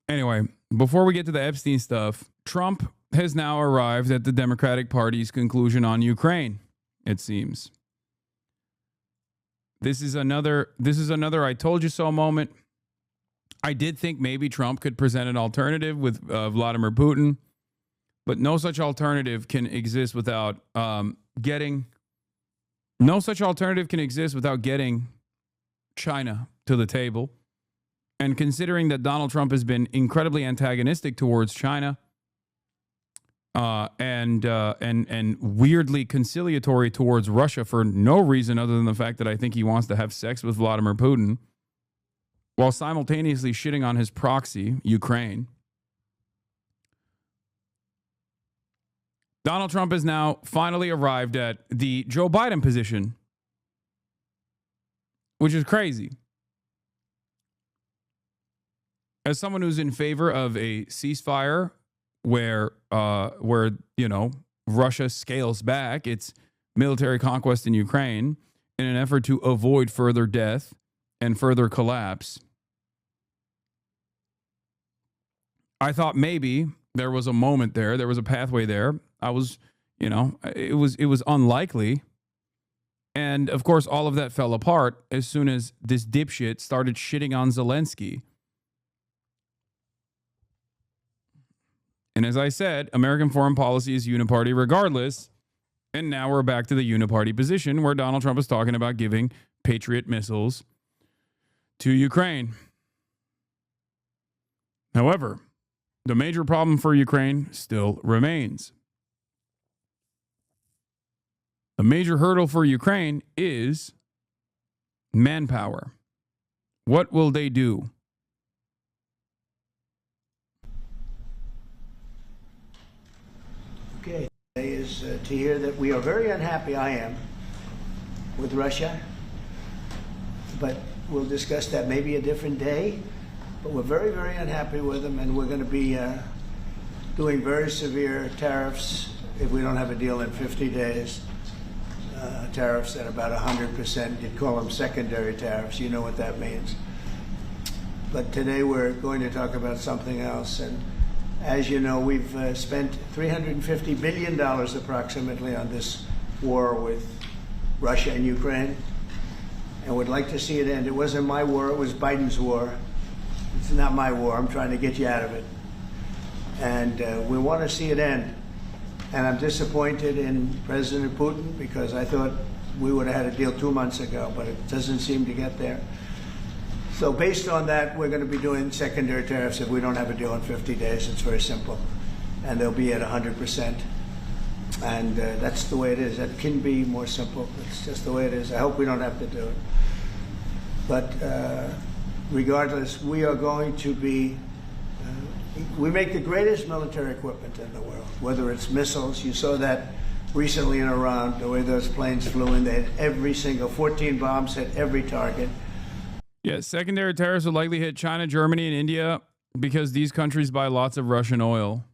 Anyway, before we get to the Epstein stuff, Trump has now arrived at the Democratic Party's conclusion on Ukraine, it seems. This is another I told you so moment. I did think maybe Trump could present an alternative with Vladimir Putin, but no such alternative can exist without getting China to the table. And considering that Donald Trump has been incredibly antagonistic towards China, and weirdly conciliatory towards Russia for no reason other than the fact that I think he wants to have sex with Vladimir Putin, while simultaneously shitting on his proxy, Ukraine. Donald Trump has now finally arrived at the Joe Biden position, which is crazy. As someone who's in favor of a ceasefire where Russia scales back its military conquest in Ukraine in an effort to avoid further death and further collapse, I thought maybe there was a moment there was a pathway there. It was unlikely. And of course, all of that fell apart as soon as this dipshit started shitting on Zelensky. And as I said, American foreign policy is uniparty regardless. And now we're back to the uniparty position where Donald Trump is talking about giving Patriot missiles to Ukraine. However, the major problem for Ukraine still remains. The major hurdle for Ukraine is manpower. What will they do? Okay, is to hear that we are very unhappy, I am, with Russia, but we'll discuss that maybe a different day. But we're very, very unhappy with them, and we're going to be doing very severe tariffs if we don't have a deal in 50 days. Tariffs at about 100%. You'd call them secondary tariffs. You know what that means. But today we're going to talk about something else. And as you know, we've spent $350 billion approximately on this war with Russia and Ukraine, and would like to see it end. It wasn't my war, it was Biden's war. It's not my war. I'm trying to get you out of it. And we want to see it end. And I'm disappointed in President Putin because I thought we would have had a deal 2 months ago, but it doesn't seem to get there. So based on that, we're going to be doing secondary tariffs if we don't have a deal in 50 days. It's very simple. And they'll be at 100%. And that's the way it is. That can be more simple. It's just the way it is. I hope we don't have to do it. But regardless, we are going to be, we make the greatest military equipment in the world, whether it's missiles. You saw that recently in Iran, the way those planes flew in. They had every single, 14 bombs hit every target. Yeah, secondary tariffs would likely hit China, Germany, and India because these countries buy lots of Russian oil.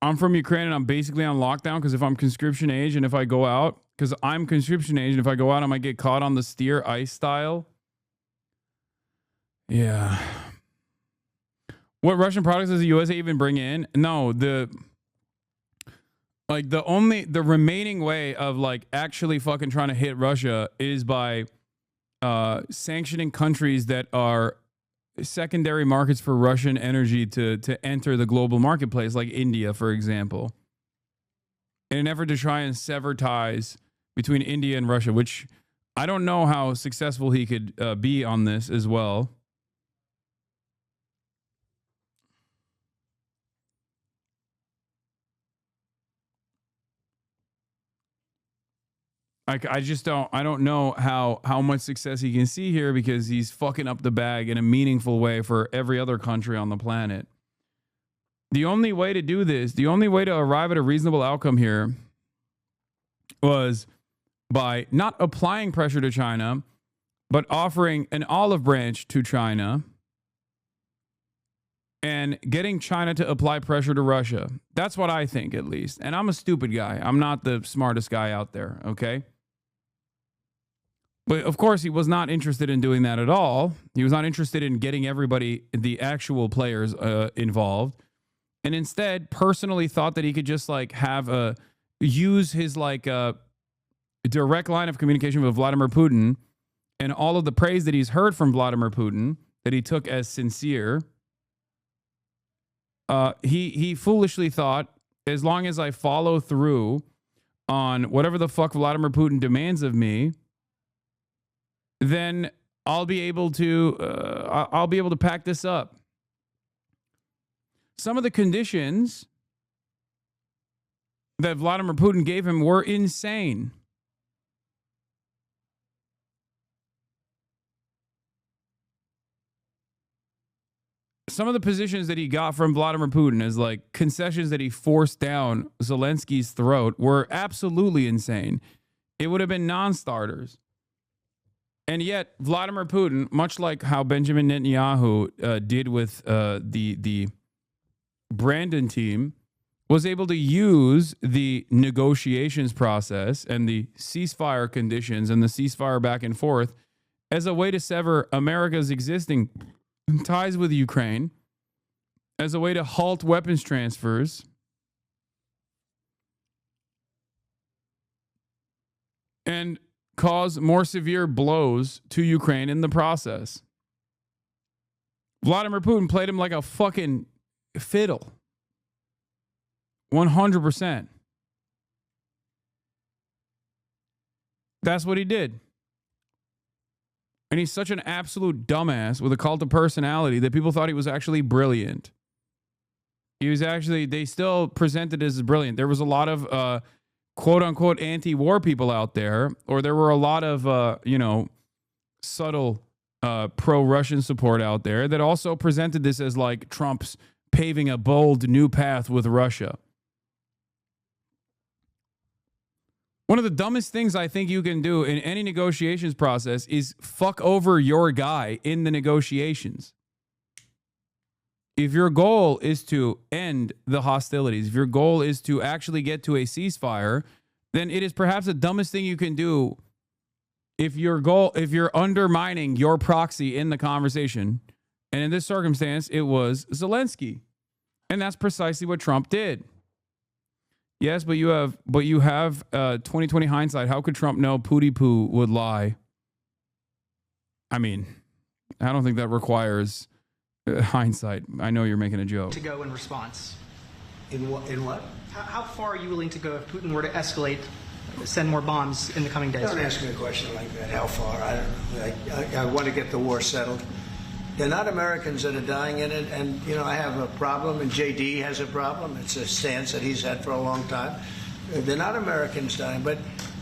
I'm from Ukraine and I'm basically on lockdown because if I'm conscription age and if I go out, because I'm conscription age and if I go out, I might get caught on the steer ice style. Yeah. What Russian products does the USA even bring in? No, the remaining way of like actually fucking trying to hit Russia is by sanctioning countries that are secondary markets for Russian energy to enter the global marketplace, like India, for example, in an effort to try and sever ties between India and Russia, which I don't know how successful he could be on this as well. I don't know how much success he can see here because he's fucking up the bag in a meaningful way for every other country on the planet. The only way to do this, the only way to arrive at a reasonable outcome here was by not applying pressure to China, but offering an olive branch to China and getting China to apply pressure to Russia. That's what I think, at least. And I'm a stupid guy. I'm not the smartest guy out there, okay? But of course, he was not interested in doing that at all. He was not interested in getting everybody, the actual players, involved, and instead personally thought that he could just like use his like direct line of communication with Vladimir Putin and all of the praise that he's heard from Vladimir Putin that he took as sincere. He foolishly thought, as long as I follow through on whatever the fuck Vladimir Putin demands of me, then I'll be able to pack this up. Some of the conditions that Vladimir Putin gave him were insane. Some of the positions that he got from Vladimir Putin as like concessions that he forced down Zelensky's throat were absolutely insane. It would have been non-starters. And yet, Vladimir Putin, much like how Benjamin Netanyahu did with the Brandon team, was able to use the negotiations process and the ceasefire conditions and the ceasefire back and forth as a way to sever America's existing ties with Ukraine, as a way to halt weapons transfers, and cause more severe blows to Ukraine in the process. Vladimir Putin played him like a fucking fiddle. 100%. That's what he did. And he's such an absolute dumbass with a cult of personality that people thought he was actually brilliant. He was actually, they still presented as brilliant. There was a lot of quote unquote anti-war people out there, or there were a lot of, subtle pro-Russian support out there that also presented this as like Trump's paving a bold new path with Russia. One of the dumbest things I think you can do in any negotiations process is fuck over your guy in the negotiations. If your goal is to end the hostilities, if your goal is to actually get to a ceasefire, then it is perhaps the dumbest thing you can do if you're undermining your proxy in the conversation. And in this circumstance, it was Zelensky. And that's precisely what Trump did. Yes, but you have 2020 hindsight. How could Trump know Pootie Poo would lie? I mean, I don't think that requires hindsight. I know you're making a joke. To go in response. In what? How far are you willing to go if Putin were to escalate, send more bombs in the coming days? Don't ask me a question like that. How far? I want to get the war settled. They're not Americans that are dying in it, and I have a problem, and JD has a problem. It's a stance that he's had for a long time. They're not Americans dying, but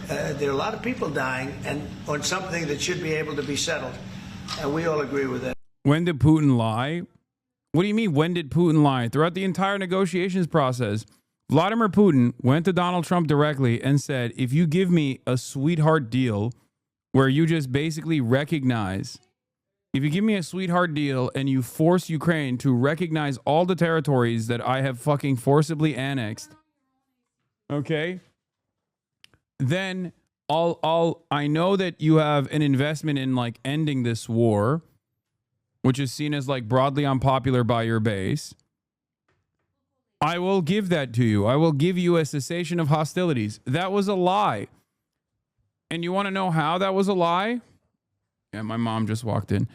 there are a lot of people dying, and on something that should be able to be settled, and we all agree with that. When did Putin lie? What do you mean, when did Putin lie? Throughout the entire negotiations process, Vladimir Putin went to Donald Trump directly and said, if you give me a sweetheart deal where you just basically recognize, if you give me a sweetheart deal and you force Ukraine to recognize all the territories that I have fucking forcibly annexed, okay, then I know that you have an investment in like ending this war, which is seen as like broadly unpopular by your base. I will give that to you. I will give you a cessation of hostilities. That was a lie. And you want to know how that was a lie? Yeah, my mom just walked in.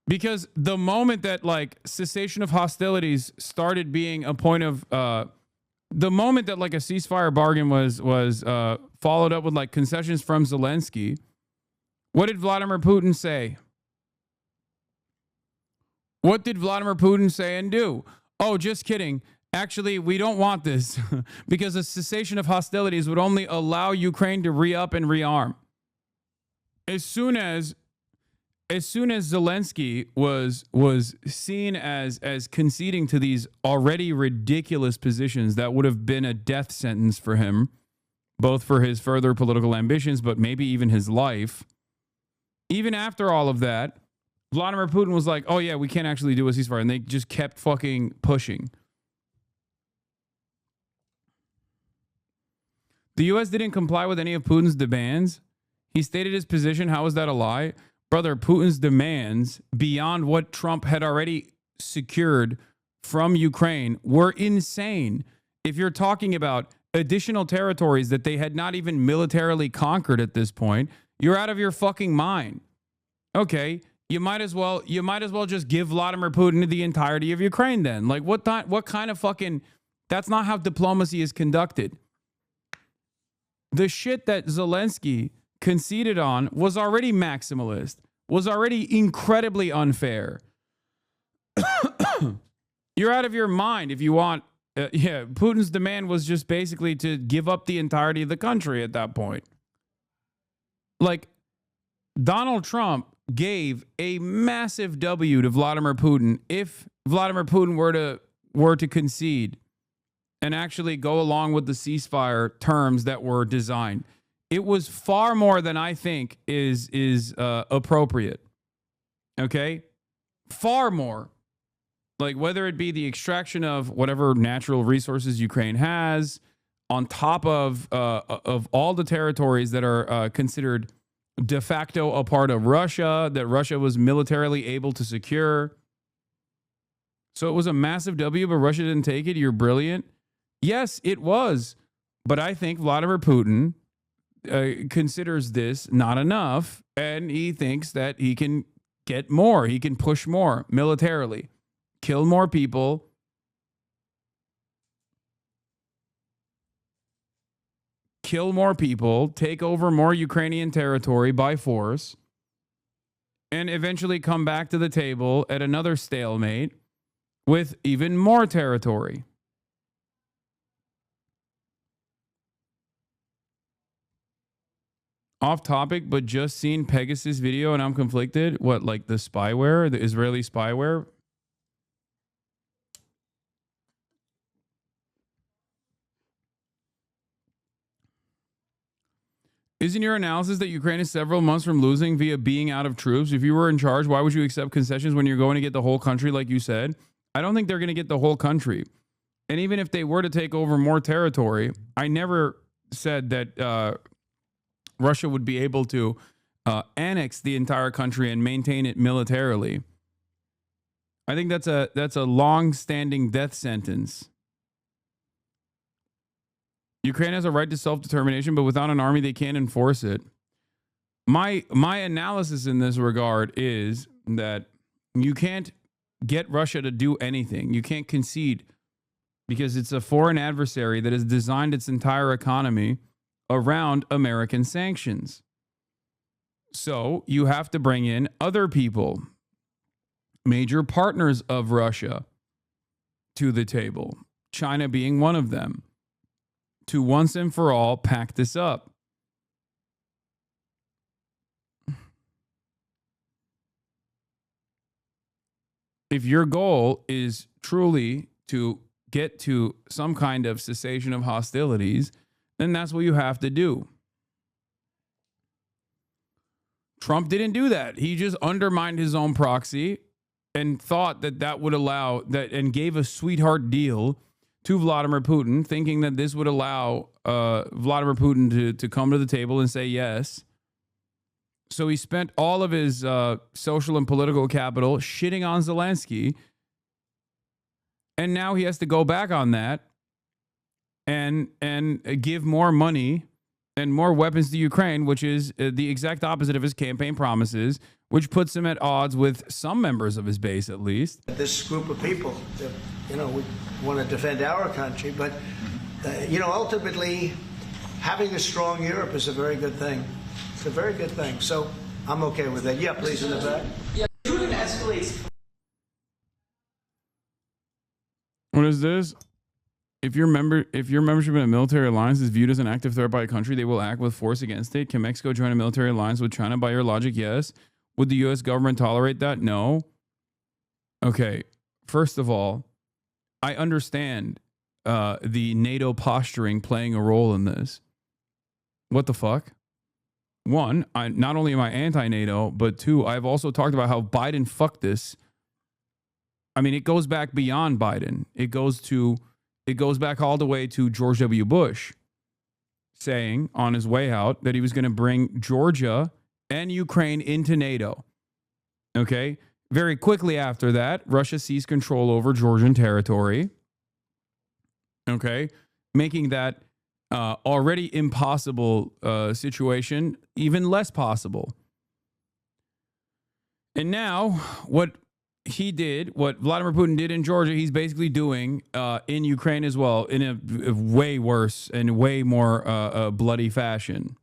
Because the moment that like cessation of hostilities started being a point of, the moment that like a ceasefire bargain was followed up with like concessions from Zelensky, what did Vladimir Putin say? What did Vladimir Putin say and do? Oh, just kidding. Actually, we don't want this because a cessation of hostilities would only allow Ukraine to re-up and rearm. As soon as Zelensky was seen as conceding to these already ridiculous positions that would have been a death sentence for him, both for his further political ambitions, but maybe even his life. Even after all of that, Vladimir Putin was like, oh yeah, we can't actually do a ceasefire. And they just kept fucking pushing. The U.S. didn't comply with any of Putin's demands. He stated his position. How is that a lie? Brother, Putin's demands beyond what Trump had already secured from Ukraine were insane. If you're talking about additional territories that they had not even militarily conquered at this point, you're out of your fucking mind. Okay, you might as well just give Vladimir Putin the entirety of Ukraine then. Like what kind of fucking, that's not how diplomacy is conducted. The shit that Zelensky conceded on was already maximalist, was already incredibly unfair. You're out of your mind if you want. Putin's demand was just basically to give up the entirety of the country at that point. Like, Donald Trump gave a massive W to Vladimir Putin if Vladimir Putin were to concede and actually go along with the ceasefire terms that were designed. It was far more than I think is appropriate. Okay? Far more. Like, whether it be the extraction of whatever natural resources Ukraine has, on top of all the territories that are considered de facto a part of Russia, that Russia was militarily able to secure. So it was a massive W, but Russia didn't take it. You're brilliant. Yes, it was. But I think Vladimir Putin considers this not enough, and he thinks that he can get more. He can push more militarily. Kill more people. Kill more people, take over more Ukrainian territory by force, and eventually come back to the table at another stalemate with even more territory. Off topic, but just seen Pegasus video and I'm conflicted. What, like the spyware, the Israeli spyware? Isn't your analysis that Ukraine is several months from losing via being out of troops? If you were in charge, why would you accept concessions when you're going to get the whole country like you said? I don't think they're going to get the whole country. And even if they were to take over more territory, I never said that Russia would be able to annex the entire country and maintain it militarily. I think that's a long-standing death sentence. Ukraine has a right to self-determination, but without an army, they can't enforce it. My analysis in this regard is that you can't get Russia to do anything. You can't concede because it's a foreign adversary that has designed its entire economy around American sanctions. So you have to bring in other people, major partners of Russia, to the table, China being one of them, to once and for all pack this up. If your goal is truly to get to some kind of cessation of hostilities, then that's what you have to do. Trump didn't do that. He just undermined his own proxy and thought that that would allow that, and gave a sweetheart deal to Vladimir Putin, thinking that this would allow Vladimir Putin to come to the table and say yes. So he spent all of his social and political capital shitting on Zelensky. And now he has to go back on that and give more money and more weapons to Ukraine, which is the exact opposite of his campaign promises, which puts him at odds with some members of his base, at least. This group of people, we want to defend our country, but, ultimately, having a strong Europe is a very good thing. It's a very good thing. So I'm okay with that. Yeah, please, in the back. Yeah, Putin escalates. What is this? If your membership in a military alliance is viewed as an active threat by a country, they will act with force against it. Can Mexico join a military alliance with China? By your logic, yes. Would the U.S. government tolerate that? No. Okay. First of all, I understand the NATO posturing playing a role in this. What the fuck? One, not only am I anti-NATO, but two, I've also talked about how Biden fucked this. I mean, it goes back beyond Biden. It goes back all the way to George W. Bush. saying on his way out that he was going to bring Georgia and Ukraine into NATO. Okay. Very quickly after that, Russia seized control over Georgian territory. Okay. Making that already impossible situation even less possible. And now, what Vladimir Putin did in Georgia, he's basically doing in Ukraine as well, in a way worse and way more bloody fashion.